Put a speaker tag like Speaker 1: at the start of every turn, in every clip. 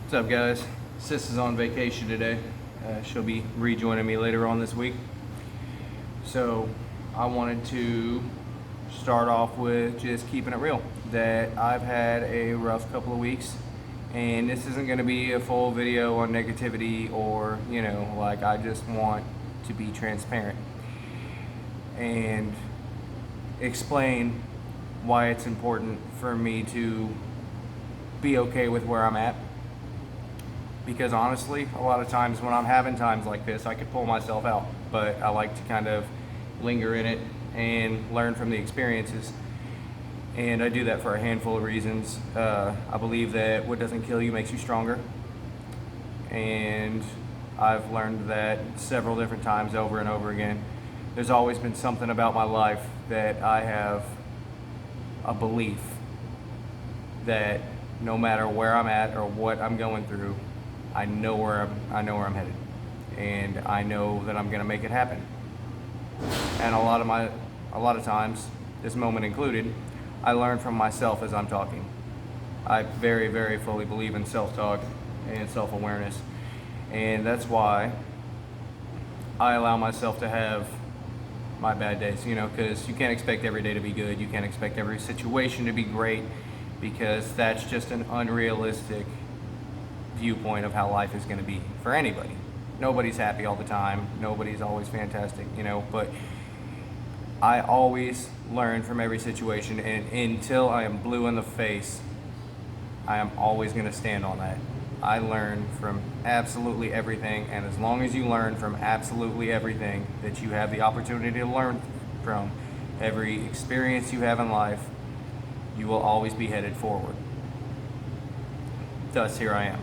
Speaker 1: What's up, guys? Sis is on vacation today. She'll be rejoining me later on this week. So I wanted to start off with just keeping it real that I've had a rough couple of weeks, and this isn't going to be a full video on negativity or, like, I just want to be transparent and explain why it's important for me to be okay with where I'm at. Because honestly, a lot of times when I'm having times like this, I could pull myself out, but I like to kind of linger in it and learn from the experiences. And I do that for a handful of reasons. I believe that what doesn't kill you makes you stronger. And I've learned that several different times over and over again. There's always been something about my life that I have a belief that no matter where I'm at or what I'm going through, I know where I'm headed, and I know that I'm going to make it happen. And a lot of times, this moment included, I learn from myself as I'm talking. I very, very fully believe in self-talk and self-awareness, and that's why I allow myself to have my bad days, because you can't expect every day to be good. You can't expect every situation to be great, because that's just an unrealistic viewpoint of how life is going to be for anybody. Nobody's happy all the time. Nobody's always fantastic, but I always learn from every situation, and until I am blue in the face, I am always going to stand on that. I learn from absolutely everything, and as long as you learn from absolutely everything that you have the opportunity to learn from, every experience you have in life, you will always be headed forward. Thus, here I am.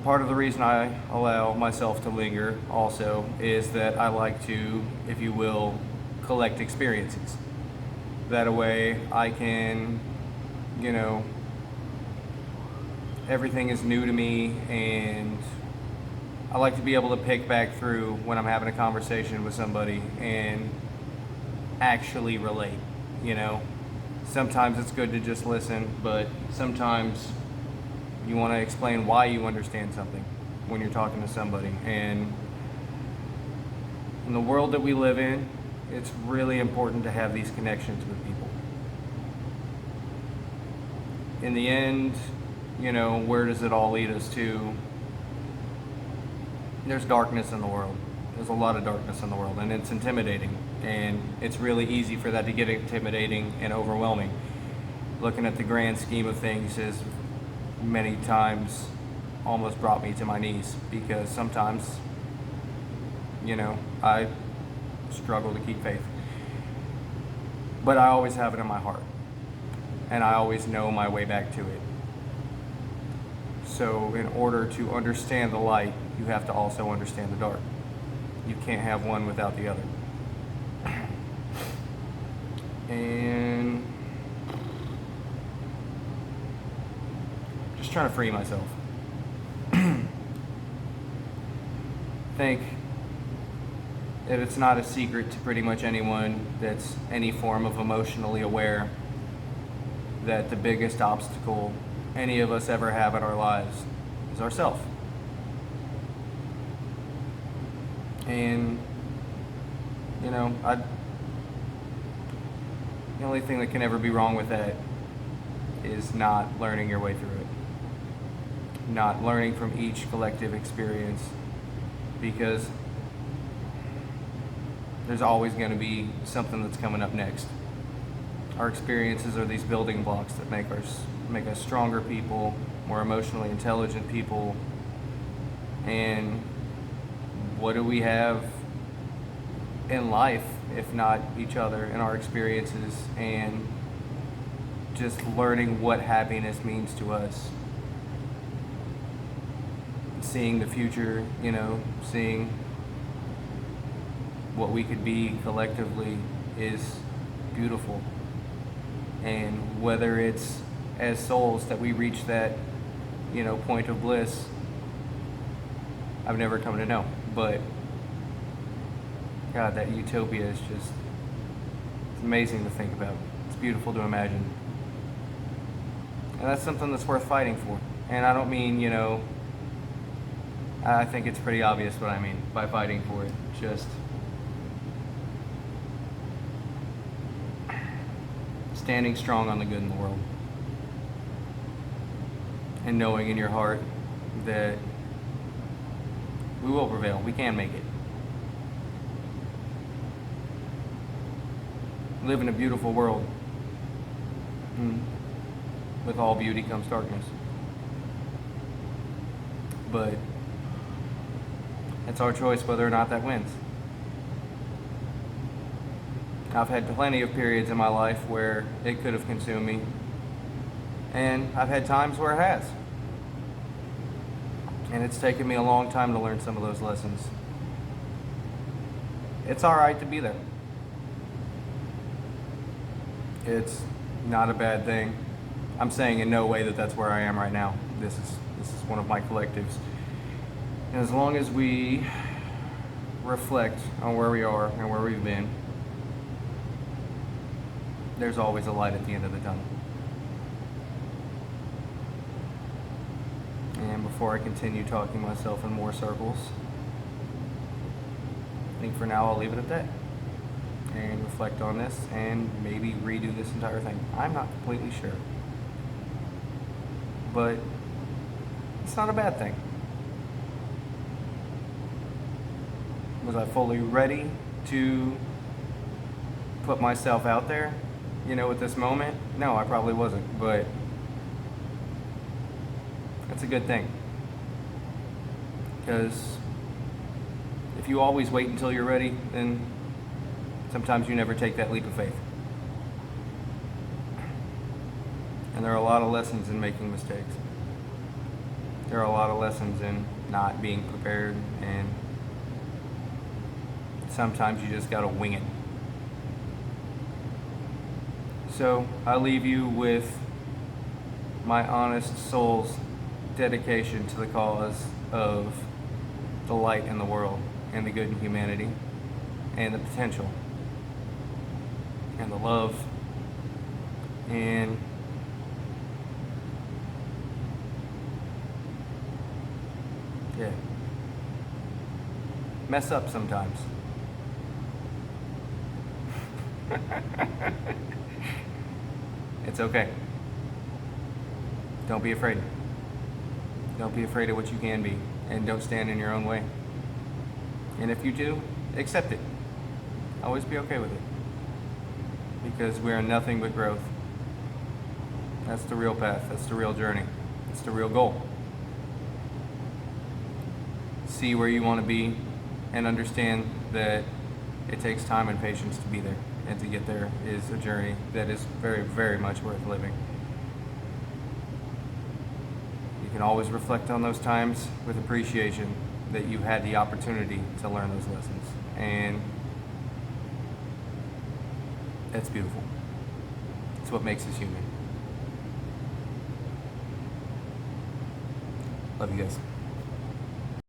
Speaker 1: Part of the reason I allow myself to linger also is that I like to, if you will, collect experiences. That way I can, everything is new to me, and I like to be able to pick back through when I'm having a conversation with somebody and actually relate, Sometimes it's good to just listen, but sometimes you want to explain why you understand something when you're talking to somebody. And in the world that we live in, it's really important to have these connections with people. In the end, where does it all lead us to? There's darkness in the world. There's a lot of darkness in the world, and it's intimidating. And it's really easy for that to get intimidating and overwhelming. Looking at the grand scheme of things has many times almost brought me to my knees, because sometimes, I struggle to keep faith. But I always have it in my heart, and I always know my way back to it. So in order to understand the light, you have to also understand the dark. You can't have one without the other. And just trying to free myself. Think that it's not a secret to pretty much anyone that's any form of emotionally aware that the biggest obstacle any of us ever have in our lives is ourself. And the only thing that can ever be wrong with that is not learning your way through it. Not learning from each collective experience, because there's always going to be something that's coming up next. Our experiences are these building blocks that make us stronger people, more emotionally intelligent people. And what do we have in life if not each other and our experiences, and just learning what happiness means to us? Seeing the future, seeing what we could be collectively is beautiful. And whether it's as souls that we reach that, point of bliss, I've never come to know. But God, that utopia is just, it's amazing to think about. It's beautiful to imagine. And that's something that's worth fighting for. And I don't mean, I think it's pretty obvious what I mean by fighting for it. Just standing strong on the good in the world. And knowing in your heart that we will prevail. We can make it. We live in a beautiful world. And with all beauty comes darkness. But it's our choice whether or not that wins. I've had plenty of periods in my life where it could have consumed me. And I've had times where it has. And it's taken me a long time to learn some of those lessons. It's alright to be there. It's not a bad thing. I'm saying in no way that that's where I am right now. This is one of my collectives. And as long as we reflect on where we are and where we've been, there's always a light at the end of the tunnel. And before I continue talking myself in more circles, I think for now I'll leave it at that and reflect on this and maybe redo this entire thing. I'm not completely sure, but it's not a bad thing. Was I fully ready to put myself out there, at this moment? No, I probably wasn't, but it's a good thing. Because if you always wait until you're ready, then sometimes you never take that leap of faith. And there are a lot of lessons in making mistakes. There are a lot of lessons in not being prepared, and sometimes you just gotta wing it. So I leave you with my honest soul's dedication to the cause of the light in the world and the good in humanity and the potential and the love and mess up sometimes. It's okay. Don't be afraid. Don't be afraid of what you can be, and don't stand in your own way. And if you do, accept it. Always be okay with it. Because we are nothing but growth. That's the real path. That's the real journey. That's the real goal. See where you want to be and understand that it takes time and patience to be there. And to get there is a journey that is very, very much worth living. You can always reflect on those times with appreciation that you had the opportunity to learn those lessons. And that's beautiful. It's what makes us human. Love you guys.